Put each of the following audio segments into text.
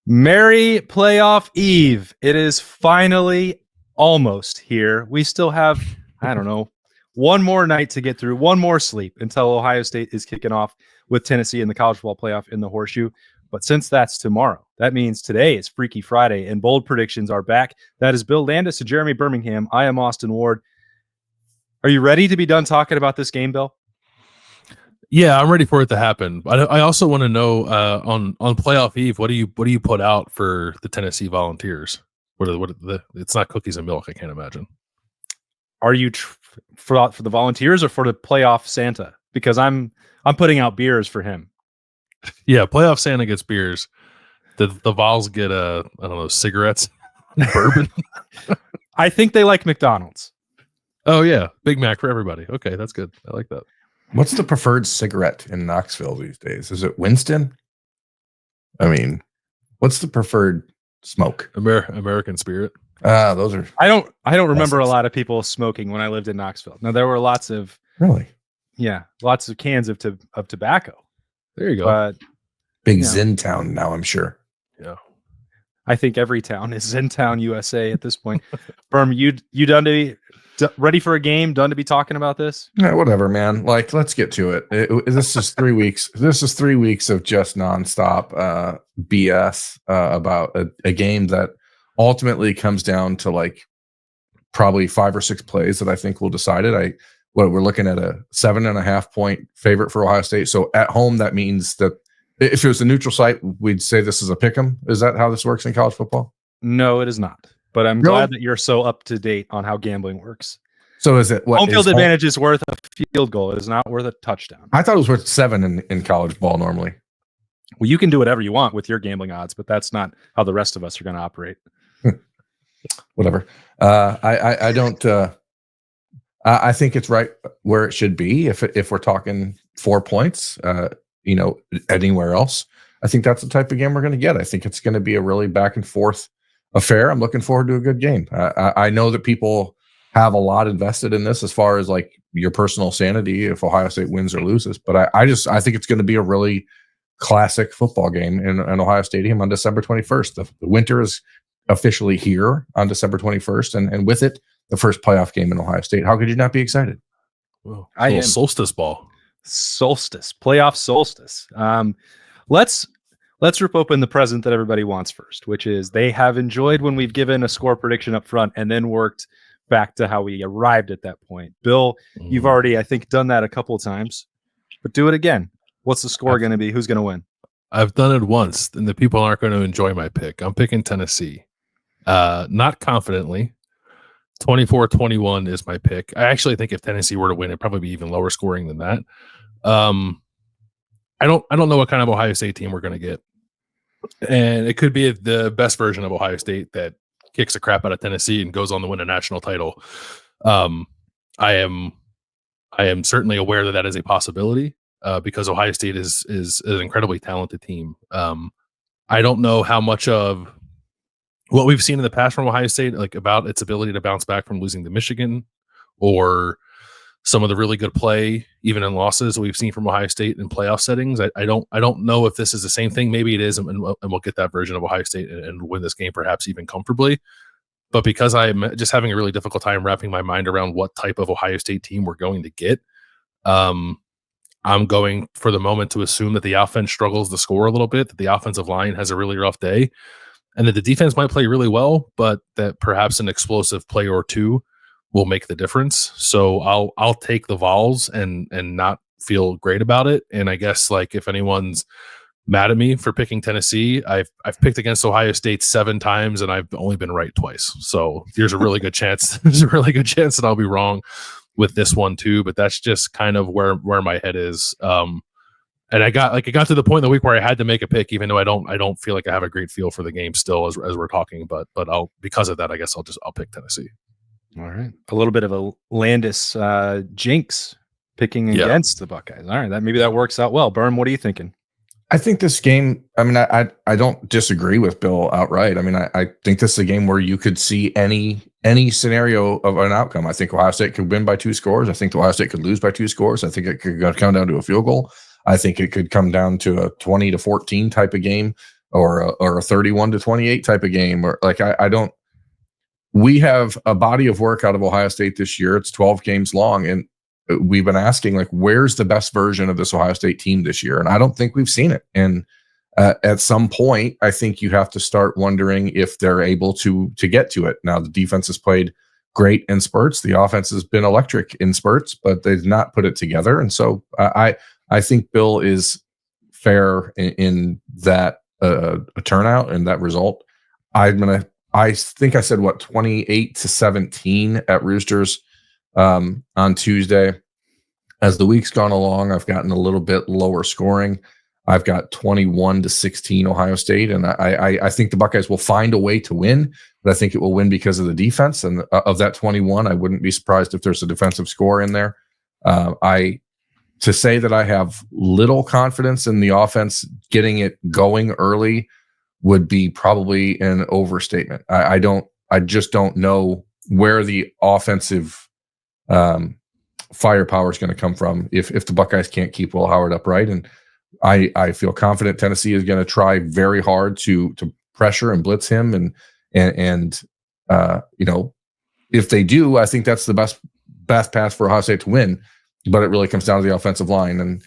Merry playoff eve. It is finally almost here. We still have, I don't know, one more night to get through, one more sleep until Ohio State is kicking off with Tennessee in the college football playoff in the Horseshoe. But since that's tomorrow, that means today is Freaky Friday and bold predictions are back. That is Bill Landis and Jeremy Birmingham. I am Austin Ward. Are you ready to be done talking about this game, Bill? Yeah, I'm ready for it to happen. I also want to know on playoff eve, what do you put out for the Tennessee Volunteers? It's not cookies and milk, I can't imagine. Are you for the Volunteers or for the playoff Santa? Because I'm putting out beers for him. Yeah, playoff Santa gets beers. The Vols get I don't know, cigarettes, bourbon. I think they like McDonald's. Oh yeah, Big Mac for everybody. Okay, that's good. I like that. What's the preferred cigarette in Knoxville these days? Is it Winston? I mean, what's the preferred smoke? American Spirit. Those are. I don't remember a lot of people smoking when I lived in Knoxville. Now there were lots of lots of cans of tobacco. There you go. But big Zen town now, I'm sure. Yeah. I think every town is Zen town, USA at this point. Berm, you done to be ready for a game? Done to be talking about this? Yeah, whatever, man. Like, let's get to it. This is 3 weeks. This is 3 weeks of just nonstop BS about a game that ultimately comes down to like probably 5 or 6 plays that I think will decide it. We're looking at a 7.5 point favorite for Ohio State. So at home, that means that if it was a neutral site, we'd say this is a pick 'em. Is that how this works in college football? No, it is not. But I'm glad that you're so up to date on how gambling works. So is it home field advantage is worth a field goal? It is not worth a touchdown. I thought it was worth 7 in college ball normally. Well, you can do whatever you want with your gambling odds, but that's not how the rest of us are going to operate. Whatever. I don't. I think it's right where it should be. If we're talking 4 points, anywhere else, I think that's the type of game we're going to get. I think it's going to be a really back and forth affair. I'm looking forward to a good game. I know that people have a lot invested in this as far as like your personal sanity if Ohio State wins or loses, but I think it's going to be a really classic football game in Ohio Stadium on December 21st. The winter is officially here on December 21st, and with it, the first playoff game in Ohio State. How could you not be excited? Well, I am. Solstice ball. Playoff solstice. Let's rip open the present that everybody wants first, which is they have enjoyed when we've given a score prediction up front and then worked back to how we arrived at that point. Bill, you've already, I think, done that a couple of times, but do it again. What's the score going to be? Who's going to win? I've done it once, and the people aren't going to enjoy my pick. I'm picking Tennessee. Not confidently. 24-21 is my pick. I actually think if Tennessee were to win, it'd probably be even lower scoring than that. I don't know what kind of Ohio State team we're going to get. And it could be the best version of Ohio State that kicks the crap out of Tennessee and goes on to win a national title. I am certainly aware that is a possibility because Ohio State is an incredibly talented team. I don't know how much of what we've seen in the past from Ohio State, like about its ability to bounce back from losing to Michigan, or some of the really good play, even in losses we've seen from Ohio State in playoff settings. I don't know if this is the same thing. Maybe it is, and we'll get that version of Ohio State and win this game perhaps even comfortably. But because I'm just having a really difficult time wrapping my mind around what type of Ohio State team we're going to get, I'm going for the moment to assume that the offense struggles to score a little bit, that the offensive line has a really rough day, and that the defense might play really well, but that perhaps an explosive play or two will make the difference. So I'll take the Vols and not feel great about it. And I guess like if anyone's mad at me for picking Tennessee, I've picked against Ohio State 7 times and I've only been right twice. So there's a really good chance. There's a really good chance that I'll be wrong with this one too. But that's just kind of where my head is. And I got to the point in the week where I had to make a pick, even though I don't feel like I have a great feel for the game still as we're talking. But because of that, I guess I'll pick Tennessee. All right, a little bit of a Landis jinx picking against the Buckeyes. All right, maybe that works out well. Berm, what are you thinking? I think this game, I mean, I don't disagree with Bill outright. I mean, I think this is a game where you could see any scenario of an outcome. I think Ohio State could win by 2 scores. I think Ohio State could lose by 2 scores. I think it could come down to a field goal. I think it could come down to a 20-14 type of game. or a 31-28 type of game, or like I don't. We have a body of work out of Ohio State this year. It's 12 games long, and we've been asking, like, where's the best version of this Ohio State team this year? And I don't think we've seen it. And at some point, I think you have to start wondering if they're able to get to it. Now, the defense has played great in spurts. The offense has been electric in spurts, but they've not put it together. And so I think Bill is fair in that a turnout and that result. I think I said 28-17 at Roosters on Tuesday. As the week's gone along, I've gotten a little bit lower scoring. I've got 21-16 Ohio State, and I think the Buckeyes will find a way to win, but I think it will win because of the defense. And of that 21, I wouldn't be surprised if there's a defensive score in there. To say that I have little confidence in the offense getting it going early would be probably an overstatement. I just don't know where the offensive firepower is going to come from if the Buckeyes can't keep Will Howard upright. And I feel confident Tennessee is going to try very hard to pressure and blitz him. And if they do, I think that's the best path for Ohio State to win. But it really comes down to the offensive line. And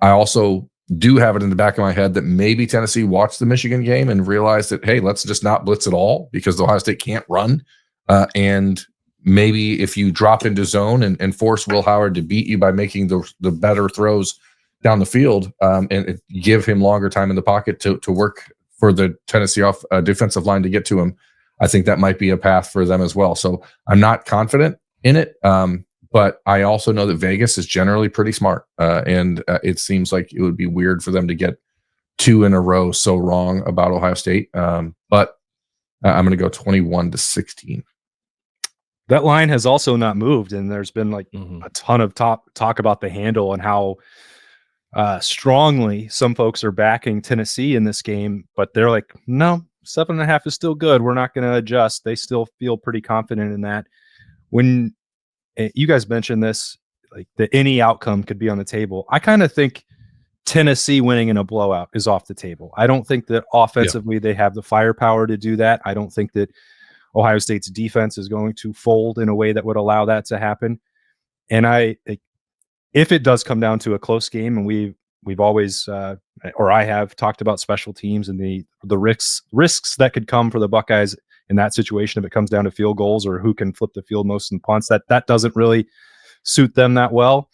I also do have it in the back of my head that maybe Tennessee watched the Michigan game and realized that, hey, let's just not blitz at all because Ohio State can't run. And maybe if you drop into zone and force Will Howard to beat you by making the better throws down the field and give him longer time in the pocket to work for the Tennessee defensive line to get to him, I think that might be a path for them as well. So I'm not confident in it. But I also know that Vegas is generally pretty smart, and it seems like it would be weird for them to get 2 in a row so wrong about Ohio State. But I'm going to go 21-16. That line has also not moved, and there's been like a ton of talk about the handle and how strongly some folks are backing Tennessee in this game, but they're like, no, 7.5 is still good. We're not going to adjust. They still feel pretty confident in that. When you guys mentioned this, like that any outcome could be on the table. I kind of think Tennessee winning in a blowout is off the table. I don't think that offensively they have the firepower to do that. I don't think that Ohio State's defense is going to fold in a way that would allow that to happen. And if it does come down to a close game, and we've always, or I have talked about special teams and the risks that could come for the Buckeyes in that situation, if it comes down to field goals or who can flip the field most in punts, that doesn't really suit them that well.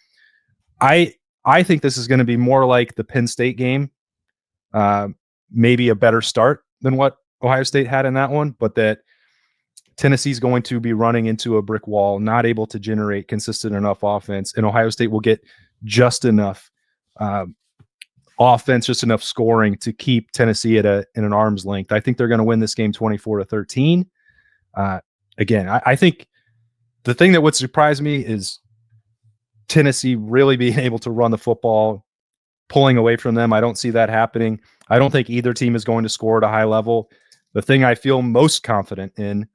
I think this is going to be more like the Penn State game, maybe a better start than what Ohio State had in that one, but that Tennessee's going to be running into a brick wall, not able to generate consistent enough offense, and Ohio State will get just enough offense, just enough scoring to keep Tennessee in an arm's length. I think they're going to win this game 24-13. Again, I think the thing that would surprise me is Tennessee really being able to run the football, pulling away from them. I don't see that happening. I don't think either team is going to score at a high level. The thing I feel most confident in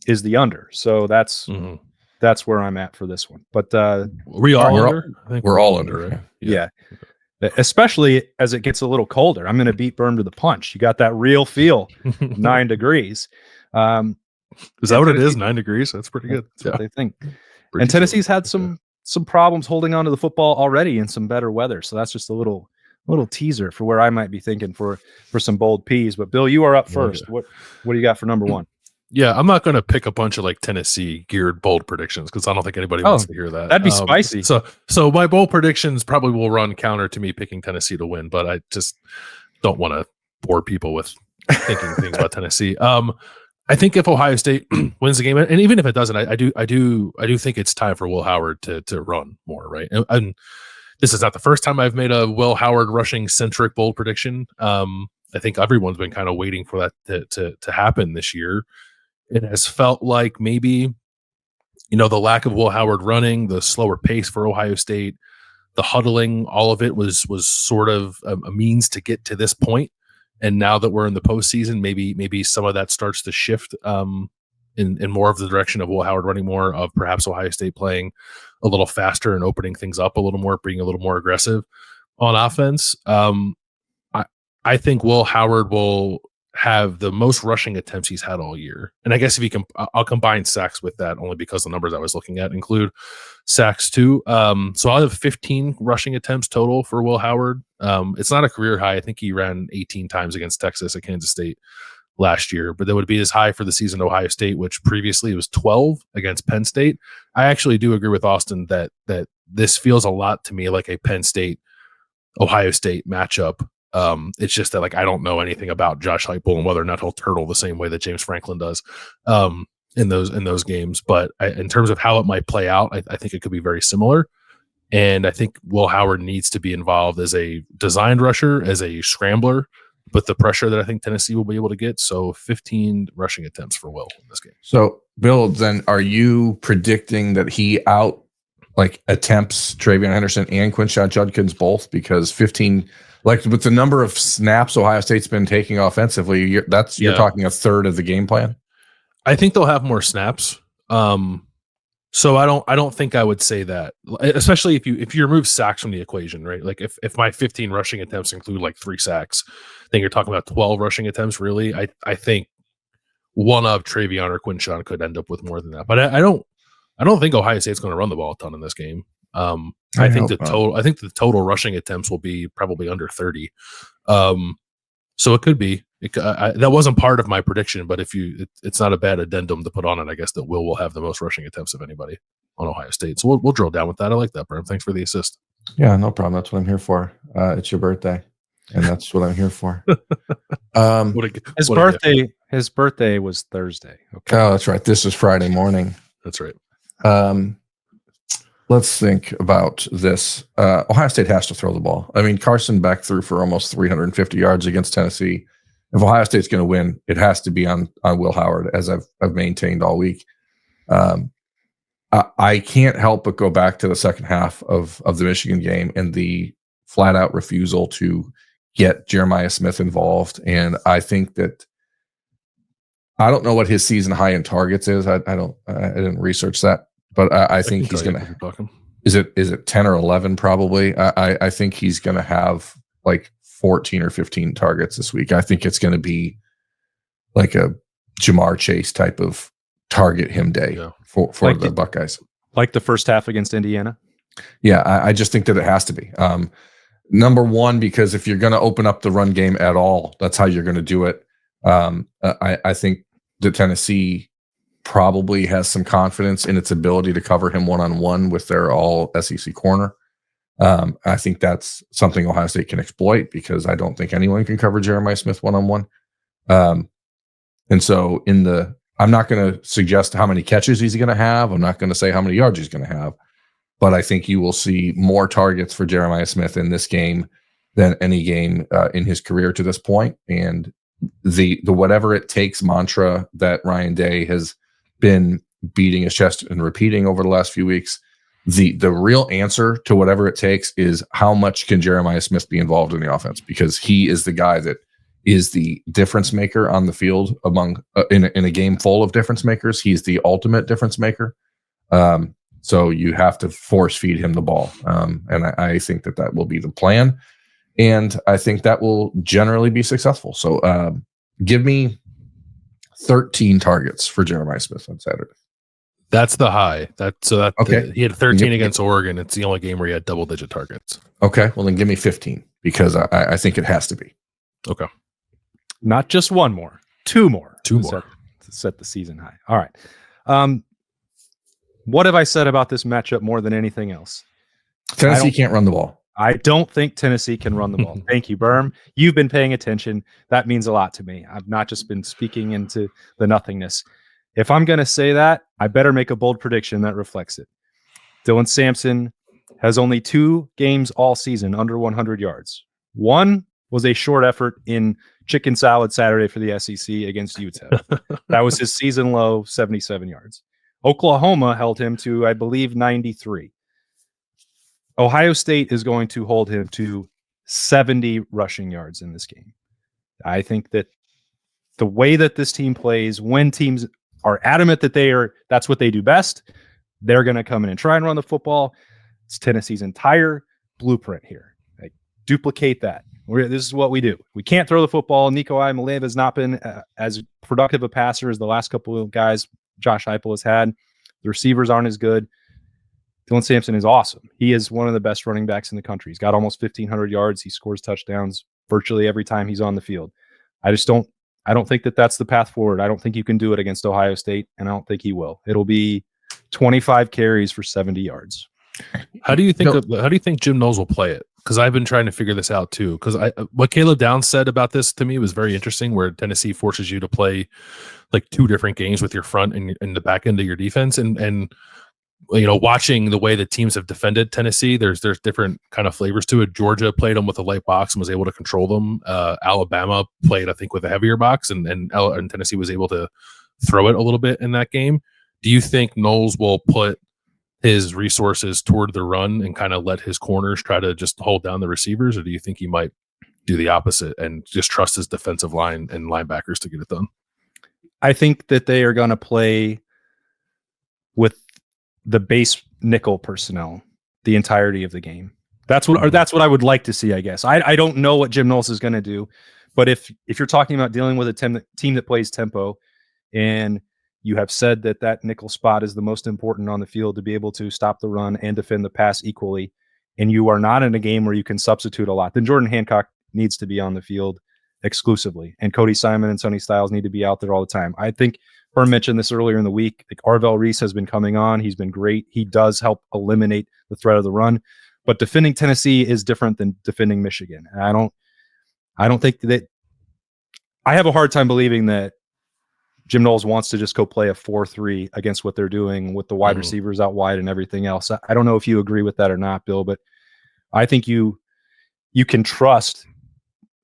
is the under. So that's where I'm at for this one. But we're all under, right? Yeah. Especially as it gets a little colder. I'm going to beat Berm to the punch. You got that real feel, 9 degrees. Is that what it is? 9 degrees? That's pretty good. That's what they think. And Tennessee's had some problems holding on to the football already in some better weather. So that's just a little teaser for where I might be thinking for some bold P's. But Bill, you are up first. What do you got for number one? Yeah, I'm not going to pick a bunch of like Tennessee geared bold predictions because I don't think anybody wants to hear that. That'd be spicy. So my bold predictions probably will run counter to me picking Tennessee to win, but I just don't want to bore people with thinking things about Tennessee. I think if Ohio State wins the game, and even if it doesn't, I do think it's time for Will Howard to run more, right? And this is not the first time I've made a Will Howard rushing centric bold prediction. I think everyone's been kind of waiting for that to happen this year. It has felt like maybe, the lack of Will Howard running, the slower pace for Ohio State, the huddling, all of it was sort of a means to get to this point. And now that we're in the postseason, maybe some of that starts to shift in more of the direction of Will Howard running more, of perhaps Ohio State playing a little faster and opening things up a little more, being a little more aggressive on offense. I think Will Howard will have the most rushing attempts he's had all year. And I guess if you can, I'll combine sacks with that only because the numbers I was looking at include sacks too. So I'll have 15 rushing attempts total for Will Howard. It's not a career high. I think he ran 18 times against Texas at Kansas State last year, but that would be as high for the season at Ohio State, which previously was 12 against Penn State. I actually do agree with Austin that this feels a lot to me like a Penn State Ohio State matchup. It's just that like I don't know anything about Josh Heupel and whether or not he'll turtle the same way that James Franklin does in those games. But in terms of how it might play out, I think it could be very similar. And I think Will Howard needs to be involved as a designed rusher, as a scrambler, but the pressure that I think Tennessee will be able to get. So 15 rushing attempts for Will in this game. So, Bill, then are you predicting that he attempts Travion Henderson and Quinshon Judkins both? Because 15, like with the number of snaps Ohio State's been taking offensively, you're talking a third of the game plan. I think they'll have more snaps. So I don't think I would say that, especially if you remove sacks from the equation, right? Like if my 15 rushing attempts include like 3 sacks, then you're talking about 12 rushing attempts. Really, I think one of Travion or Quinshon could end up with more than that. But I don't think Ohio State's going to run the ball a ton in this game. I think the total rushing attempts will be probably under 30. So it could be. That wasn't part of my prediction, but it's not a bad addendum to put on it. I guess that Will have the most rushing attempts of anybody on Ohio State. So we'll drill down with that. I like that, Bram. Thanks for the assist. Yeah, no problem. That's what I'm here for. It's your birthday, and that's what I'm here for. His birthday was Thursday. Okay. Oh, that's right. This is Friday morning. That's right. Let's think about this. Ohio State has to throw the ball. I mean, Carson Beck threw for almost 350 yards against Tennessee. If Ohio State's going to win, it has to be on Will Howard, as I've maintained all week. I can't help but go back to the second half of the Michigan game and the flat out refusal to get Jeremiah Smith involved. And I think that I don't know what his season high in targets is. I didn't research that, but I think he's going to. Is it 10 or 11 probably? I think he's going to have like 14 or 15 targets this week. I think it's going to be like a Jamar Chase type of target him day for like the Buckeyes. Like the first half against Indiana? Yeah, I just think that it has to be. Number one, because if you're going to open up the run game at all, that's how you're going to do it. I think that Tennessee probably has some confidence in its ability to cover him one-on-one with their all SEC corner. I think that's something Ohio State can exploit because I don't think anyone can cover Jeremiah Smith one-on-one. And so I'm not going to suggest how many catches he's going to have. I'm not going to say how many yards he's going to have, but I think you will see more targets for Jeremiah Smith in this game than any game in his career to this point. And the whatever it takes mantra that Ryan Day has been beating his chest and repeating over the last few weeks, the real answer to whatever it takes is how much can Jeremiah Smith be involved in the offense, because he is the guy that is the difference maker on the field among in a game full of difference makers. He's the ultimate difference maker. So you have to force feed him the ball. And I think that will be the plan. And I think that will generally be successful. So give me 13 targets for Jeremiah Smith on Saturday. That's the high. Okay. He had 13 against Oregon. It's the only game where he had double-digit targets. Okay, well then give me 15 because I think it has to be. Okay. Not just one more, two more. To set the season high. All right. What have I said about this matchup more than anything else? Tennessee can't run the ball. I don't think Tennessee can run the ball. Thank you, Berm. You've been paying attention. That means a lot to me. I've not just been speaking into the nothingness. If I'm going to say that, I better make a bold prediction that reflects it. Dylan Sampson has only 2 games all season under 100 yards. One was a short effort in Chicken Salad Saturday for the SEC against Utah. That was his season low, 77 yards. Oklahoma held him to, I believe, 93. Ohio State is going to hold him to 70 rushing yards in this game. I think that the way that this team plays, when teams are adamant that that's what they do best, they're going to come in and try and run the football. It's Tennessee's entire blueprint here. Like, duplicate that. This is what we do. We can't throw the football. Nico Iamaleava has not been as productive a passer as the last couple of guys Josh Heupel has had. The receivers aren't as good. Dylan Sampson is awesome. He is one of the best running backs in the country. He's got almost 1,500 yards. He scores touchdowns virtually every time he's on the field. I don't think that that's the path forward. I don't think you can do it against Ohio State, and I don't think he will. It'll be 25 carries for 70 yards. How do you think Jim Knowles will play it? Because I've been trying to figure this out too. Because what Caleb Downs said about this to me was very interesting, where Tennessee forces you to play like two different games with your front and the back end of your defense, and watching the way that teams have defended Tennessee, there's different kind of flavors to it. Georgia played them with a light box and was able to control them. Alabama played, I think, with a heavier box, and Tennessee was able to throw it a little bit in that game. Do you think Knowles will put his resources toward the run and kind of let his corners try to just hold down the receivers, or do you think he might do the opposite and just trust his defensive line and linebackers to get it done? I think that they are going to play with the base nickel personnel the entirety of the game. That's what I would like to see, I guess. I don't know what Jim Knowles is going to do, but if you're talking about dealing with a team that plays tempo, and you have said that nickel spot is the most important on the field to be able to stop the run and defend the pass equally, and you are not in a game where you can substitute a lot, then Jordan Hancock needs to be on the field exclusively, and Cody Simon and Sonny Styles need to be out there all the time. I think Herm mentioned this earlier in the week. Like, Arvell Reese has been coming on. He's been great. He does help eliminate the threat of the run, but defending Tennessee is different than defending Michigan. And I don't think that I have a hard time believing that Jim Knowles wants to just go play a 4-3 against what they're doing with the wide receivers out wide and everything else. I don't know if you agree with that or not, Bill, but I think you can trust,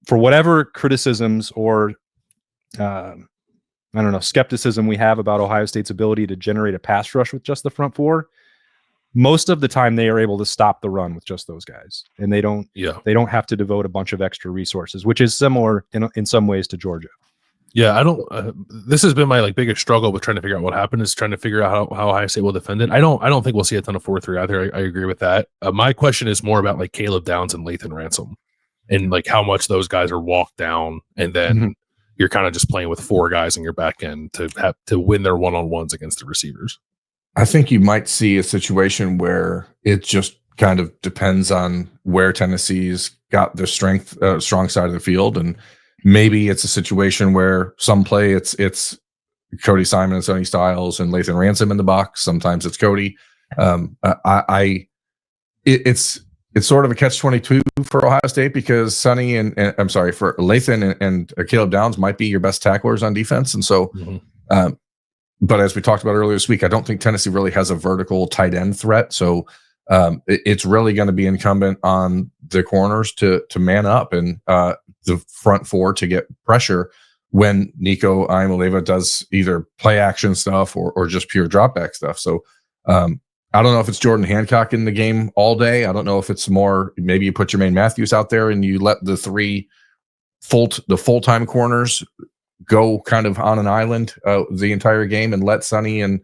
for whatever criticisms or skepticism we have about Ohio State's ability to generate a pass rush with just the front four. Most of the time they are able to stop the run with just those guys, and they don't have to devote a bunch of extra resources, which is similar in some ways to Georgia. Yeah, I don't. This has been my biggest struggle with trying to figure out what happened, is trying to figure out how Ohio State will defend it. I don't think we'll see a ton of 4-3 either. I agree with that. My question is more about Caleb Downs and Lathan Ransom, and how much those guys are walked down, and then you're kind of just playing with four guys in your back end to win their one-on-ones against the receivers. I think you might see a situation where it just kind of depends on where Tennessee's got their strong side of the field, and maybe it's a situation where some play it's Cody Simon and Sonny Styles and Lathan Ransom in the box. Sometimes it's Cody. It's sort of a catch-22 for Ohio State, because Sonny for Lathan and Caleb Downs might be your best tacklers on defense, and so. But as we talked about earlier this week, I don't think Tennessee really has a vertical tight end threat. So it's really going to be incumbent on the corners to man up and the front four to get pressure when Nico Iamaleava does either play action stuff or just pure drop back stuff. So I don't know if it's Jordan Hancock in the game all day. I don't know if it's more, maybe you put Jermaine Matthews out there and you let the full-time corners go kind of on an island the entire game, and let Sonny and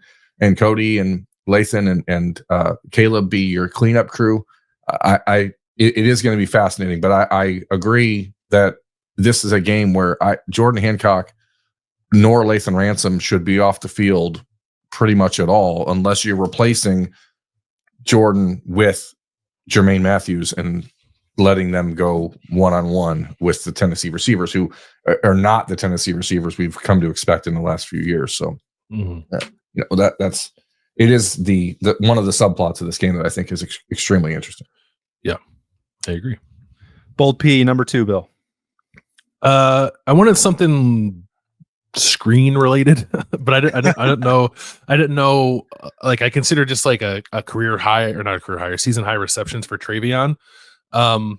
Cody and Lathan and Caleb be your cleanup crew. It is going to be fascinating, but I agree that this is a game where Jordan Hancock nor Lathan Ransom should be off the field pretty much at all, unless you're replacing Jordan with Jermaine Matthews and letting them go one-on-one with the Tennessee receivers, who are not the Tennessee receivers we've come to expect in the last few years. So it is the one of the subplots of this game that I think is extremely interesting. Yeah, I agree. Bold P, number 2, Bill. I wanted something screen related, but I didn't know. I didn't know. I consider just a career high, or not a career high, season high receptions for Travion.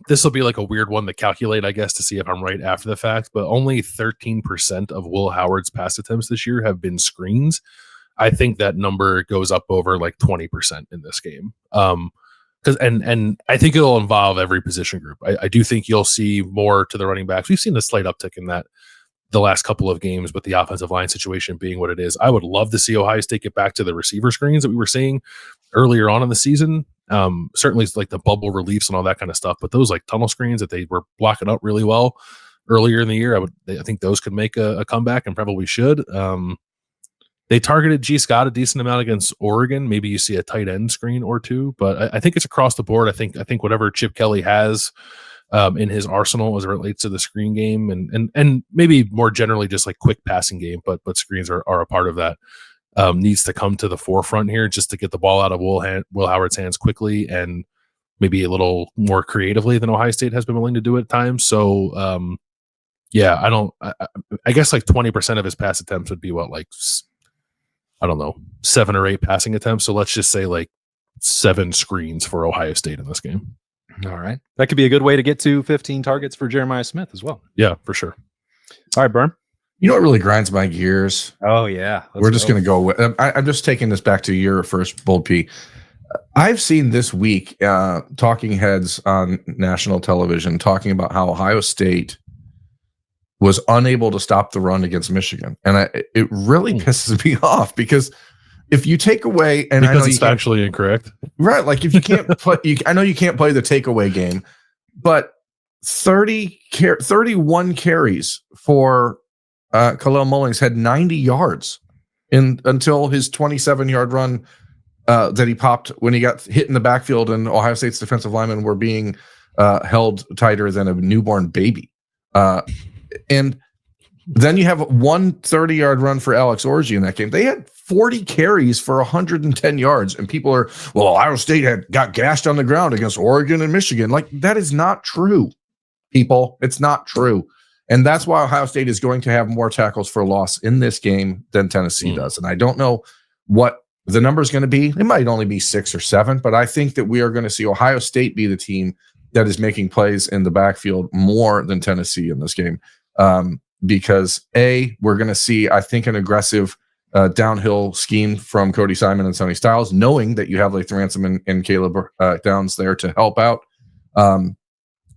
This will be a weird one to calculate, I guess, to see if I'm right after the fact, but only 13% of Will Howard's pass attempts this year have been screens. I think that number goes up over 20% in this game. And I think it'll involve every position group. I do think you'll see more to the running backs. We've seen a slight uptick in that the last couple of games, but the offensive line situation being what it is. I would love to see Ohio State get back to the receiver screens that we were seeing earlier on in the season. Certainly like the bubble reliefs and all that kind of stuff, but those like tunnel screens that they were blocking up really well earlier in the year, I think those could make a comeback and probably should. They targeted G. Scott a decent amount against Oregon. Maybe you see a tight end screen or two, but I think it's across the board. I think whatever Chip Kelly has in his arsenal as it relates to the screen game and maybe more generally just like quick passing game, but screens are a part of that. Needs to come to the forefront here just to get the ball out of Will Howard's hands quickly and maybe a little more creatively than Ohio State has been willing to do at times. So, I guess like 20% of his pass attempts would be I don't know, 7 or 8 passing attempts. So let's just say like 7 screens for Ohio State in this game. All right. That could be a good way to get to 15 targets for Jeremiah Smith as well. Yeah, for sure. All right, Berm. You know what really grinds my gears? Oh, yeah. We're just going to go with I'm just taking this back to your first Bold P. I've seen this week talking heads on national television talking about how Ohio State was unable to stop the run against Michigan. And it really pisses me off because if you take away, and because I know it's factually incorrect, right? Like if you can't play, I know you can't play the takeaway game, but 31 carries for Khalil Mullings had 90 yards until his 27-yard run that he popped when he got hit in the backfield, and Ohio State's defensive linemen were being held tighter than a newborn baby. And then you have one 30-yard run for Alex Orji in that game. They had 40 carries for 110 yards, and people are, well, Ohio State got gashed on the ground against Oregon and Michigan. Like, that is not true, people. It's not true. And that's why Ohio State is going to have more tackles for loss in this game than Tennessee does. And I don't know what the number is going to be. It might only be 6 or 7, but I think that we are going to see Ohio State be the team that is making plays in the backfield more than Tennessee in this game. Because we're going to see, I think, an aggressive downhill scheme from Cody Simon and Sonny Styles, knowing that you have Lathan Ransom and Caleb Downs there to help out. And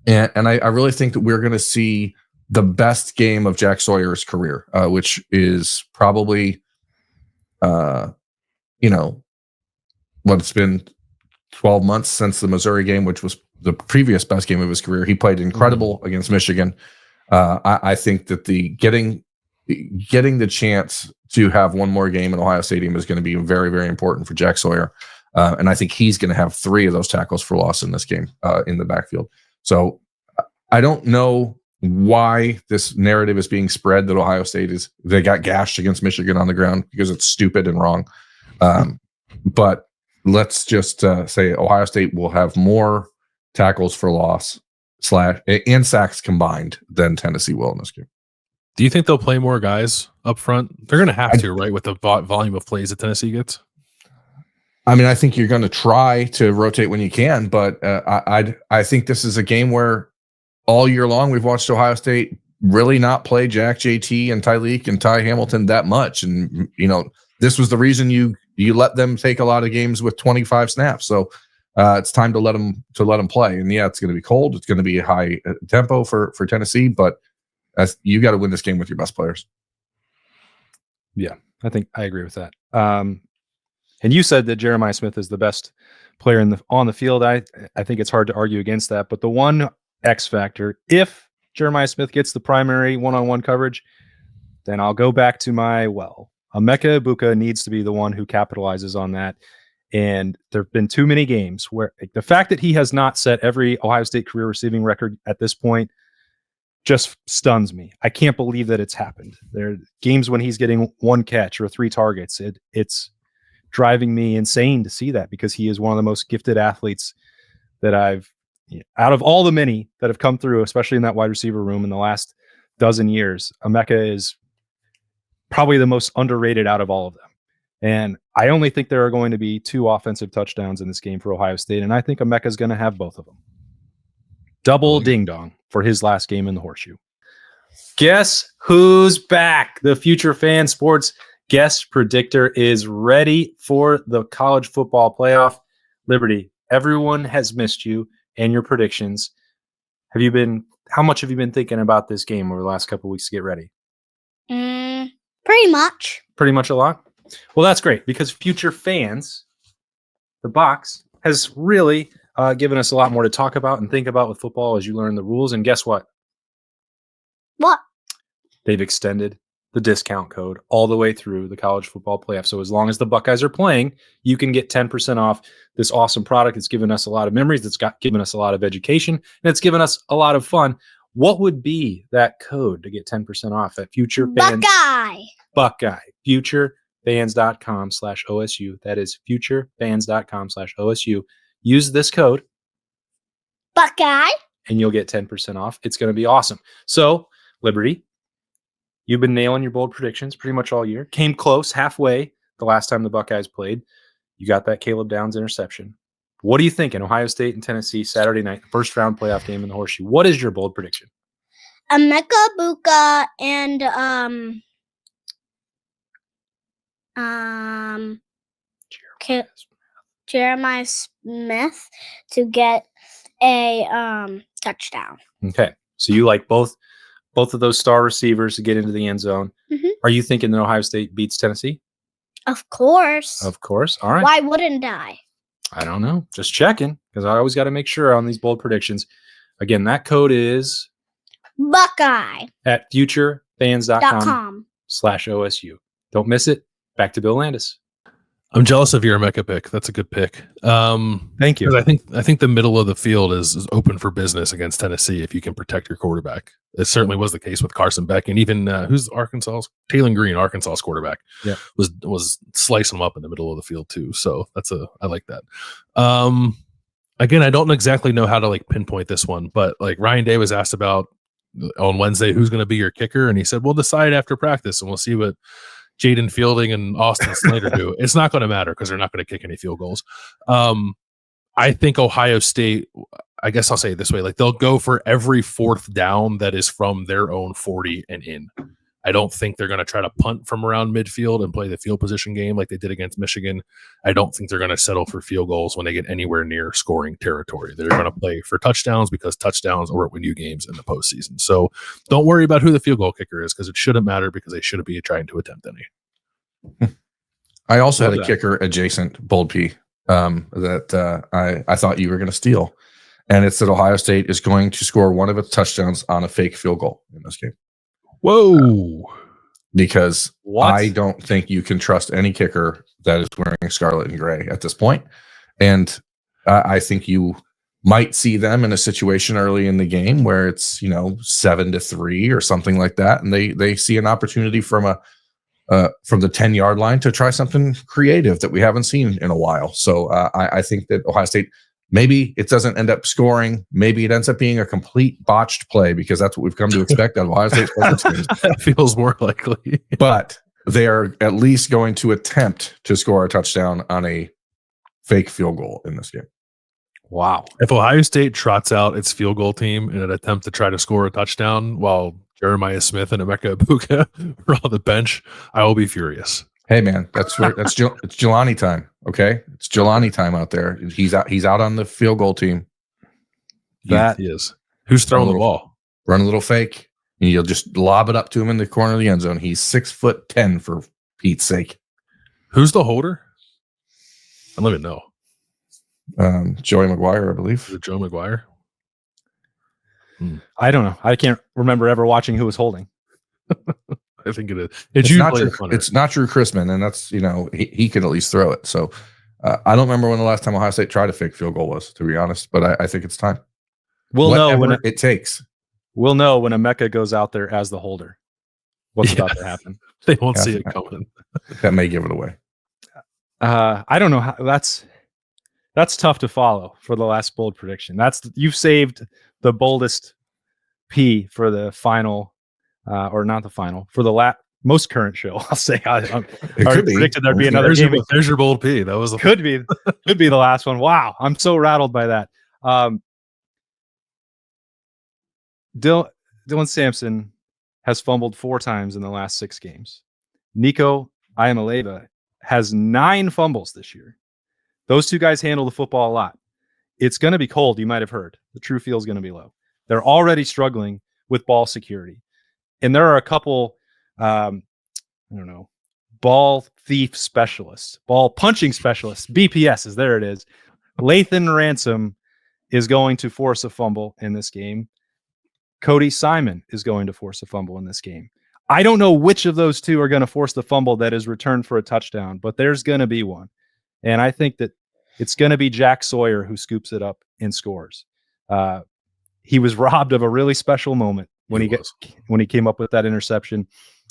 I really think that we're going to see the best game of Jack Sawyer's career, which is probably, it's been 12 months since the Missouri game, which was the previous best game of his career. He played incredible against Michigan. I think that the getting the chance to have one more game in Ohio Stadium is going to be very, very important for Jack Sawyer. And I think he's going to have 3 of those tackles for loss in this game in the backfield. So I don't know why this narrative is being spread that Ohio State they got gashed against Michigan on the ground, because it's stupid and wrong. But let's just say Ohio State will have more tackles for loss and sacks combined than Tennessee will in this game. Do you think they'll play more guys up front? They're going to have to, right, with the volume of plays that Tennessee gets? I mean, I think you're going to try to rotate when you can, but I think this is a game where all year long we've watched Ohio State really not play Jack, JT, and Tyleek and Ty Hamilton that much. And, this was the reason you let them take a lot of games with 25 snaps. So it's time to let them play. And yeah, it's going to be cold. It's going to be a high tempo for Tennessee, but you got to win this game with your best players. Yeah, I think I agree with that. And you said that Jeremiah Smith is the best player on the field. I think it's hard to argue against that. But the one X factor, if Jeremiah Smith gets the primary one-on-one coverage, then I'll go back to Emeka Egbuka needs to be the one who capitalizes on that. And there have been too many games where the fact that he has not set every Ohio State career receiving record at this point just stuns me. I can't believe that it's happened. There are games when he's getting 1 catch or 3 targets. It's driving me insane to see that, because he is one of the most gifted athletes that out of all the many that have come through, especially in that wide receiver room in the last dozen years, Emeka is probably the most underrated out of all of them. And I only think there are going to be 2 offensive touchdowns in this game for Ohio State, and I think Emeka is going to have both of them. Double ding-dong for his last game in the Horseshoe. Guess who's back? The Future Fan Sports guest predictor is ready for the college football playoff. Liberty, everyone has missed you and your predictions. How much have you been thinking about this game over the last couple of weeks to get ready? Pretty much. Pretty much a lot? Well, that's great, because Future Fans, the box, has really given us a lot more to talk about and think about with football as you learn the rules. And guess what? What? They've extended the discount code all the way through the college football playoff. So as long as the Buckeyes are playing, you can get 10% off this awesome product. It's given us a lot of memories. It's given us a lot of education, and it's given us a lot of fun. What would be that code to get 10% off at Future Fans? Buckeye. FutureFans.com/OSU. That is FutureFans.com/OSU. Use this code Buckeye. and you'll get 10% off. It's going to be awesome. So, Liberty, you've been nailing your bold predictions pretty much all year. Came close halfway the last time the Buckeyes played. You got that Caleb Downs interception. What do you think in Ohio State and Tennessee Saturday night, first round playoff game in the Horseshoe? What is your bold prediction? Emeka Buka and Jeremiah Smith to get a touchdown. Okay, so you like both of those star receivers to get into the end zone. Mhm. Are you thinking that Ohio State beats Tennessee? Of course. Of course. All right. Why wouldn't I? I don't know. Just checking because I always got to make sure on these bold predictions. Again, that code is Buckeye. at futurefans.com .com. /OSU. Don't miss it. Back to Bill Landis. I'm jealous of your Emeka pick. That's a good pick. Thank you. I think the middle of the field is open for business against Tennessee if you can protect your quarterback. It certainly was the case with Carson Beck, and even who's Arkansas's Taylor Green, Arkansas's quarterback, was slicing them up in the middle of the field too. So I like that. Again, I don't exactly know how to like pinpoint this one, but like Ryan Day was asked about on Wednesday who's going to be your kicker, and he said we'll decide after practice and we'll see what Jaden Fielding and Austin Slater do. It's not going to matter because they're not going to kick any field goals. I think Ohio State, I guess I'll say it this way, like they'll go for every fourth down that is from their own 40 and in. I don't think they're going to try to punt from around midfield and play the field position game like they did against Michigan. I don't think they're going to settle for field goals when they get anywhere near scoring territory. They're going to play for touchdowns because touchdowns are what win you games in the postseason. So don't worry about who the field goal kicker is because it shouldn't matter because they shouldn't be trying to attempt any. I also had a kicker adjacent bold P that I thought you were going to steal. And it's that Ohio State is going to score one of its touchdowns on a fake field goal in this game. Whoa. Because I don't think you can trust any kicker that is wearing scarlet and gray at this point. And I think you might see them in a situation early in the game where it's, 7-3 or something like that. And they see an opportunity from the 10-yard line to try something creative that we haven't seen in a while. So I think that Ohio State, maybe it doesn't end up scoring. Maybe it ends up being a complete botched play because that's what we've come to expect out of Ohio State sports teams. That feels more likely. But they are at least going to attempt to score a touchdown on a fake field goal in this game. Wow. If Ohio State trots out its field goal team in an attempt to try to score a touchdown while Jeremiah Smith and Emeka Ibuka are on the bench, I will be furious. Hey man, it's Jelani time. Okay, it's Jelani time out there. He's out on the field goal team. That is who's throwing the ball. Run a little fake, and you'll just lob it up to him in the corner of the end zone. He's 6'10" for Pete's sake. Who's the holder? I don't even know. Joey McGuire, I believe. Is it Joe McGuire? I don't know. I can't remember ever watching who was holding. I think it is. It's not Drew Chrisman, and that's he could at least throw it. So I don't remember when the last time Ohio State tried a fake field goal was, to be honest. But I think it's time. We'll know when it takes. We'll know when Emeka goes out there as the holder. What's about to happen? They won't see it coming. That may give it away. I don't know how that's tough to follow for the last bold prediction. You've saved the boldest P for the final. Or not the final, for the most current show. I'll say I predicted there'd be another game. There's your bold P. That was could be the last one. Wow, I'm so rattled by that. Dylan Sampson has fumbled 4 times in the last 6 games. Nico Iamaleava has 9 fumbles this year. Those 2 guys handle the football a lot. It's going to be cold. You might have heard the true feel is going to be low. They're already struggling with ball security. And there are a couple, ball thief specialists, ball punching specialists, BPSs, there it is, Lathan Ransom is going to force a fumble in this game. Cody Simon is going to force a fumble in this game. I don't know which of those two are going to force the fumble that is returned for a touchdown, but there's going to be one. And I think that it's going to be Jack Sawyer who scoops it up and scores. He was robbed of a really special moment when he came up with that interception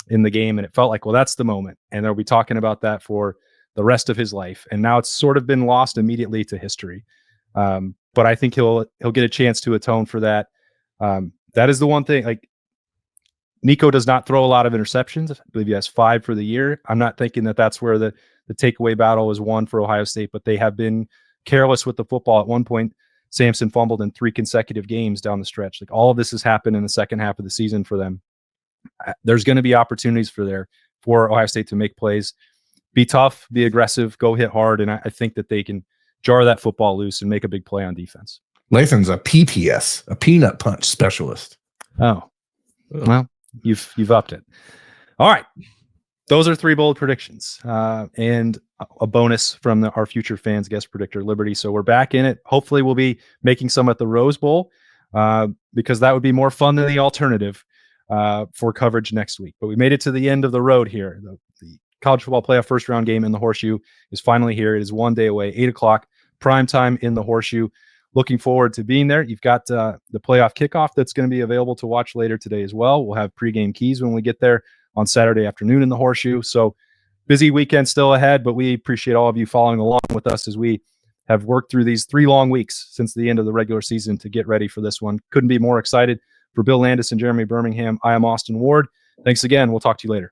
in the game, and it felt like, well, that's the moment. And they'll be talking about that for the rest of his life. And now it's sort of been lost immediately to history. But I think he'll get a chance to atone for that. That is the one thing. Like, Nico does not throw a lot of interceptions. I believe he has 5 for the year. I'm not thinking that that's where the takeaway battle is won for Ohio State, but they have been careless with the football. At one point, Samson fumbled in 3 consecutive games down the stretch. Like, all of this has happened in the second half of the season for them. There's going to be opportunities for Ohio State to make plays, be tough, be aggressive, go hit hard. And I think that they can jar that football loose and make a big play on defense. Lathan's a PPS, a peanut punch specialist. Oh, well, you've upped it. All right. Those are 3 bold predictions and a bonus from our future fans guest predictor, Liberty. So we're back in it. Hopefully we'll be making some at the Rose Bowl because that would be more fun than the alternative for coverage next week. But we made it to the end of the road here. The college football playoff first round game in the Horseshoe is finally here. It is one day away, 8 o'clock, prime time in the Horseshoe. Looking forward to being there. You've got the playoff kickoff that's going to be available to watch later today as well. We'll have pregame keys when we get there on Saturday afternoon in the Horseshoe. So busy weekend still ahead, but we appreciate all of you following along with us as we have worked through these 3 long weeks since the end of the regular season to get ready for this one. Couldn't be more excited. For Bill Landis and Jeremy Birmingham, I am Austin Ward. Thanks again. We'll talk to you later.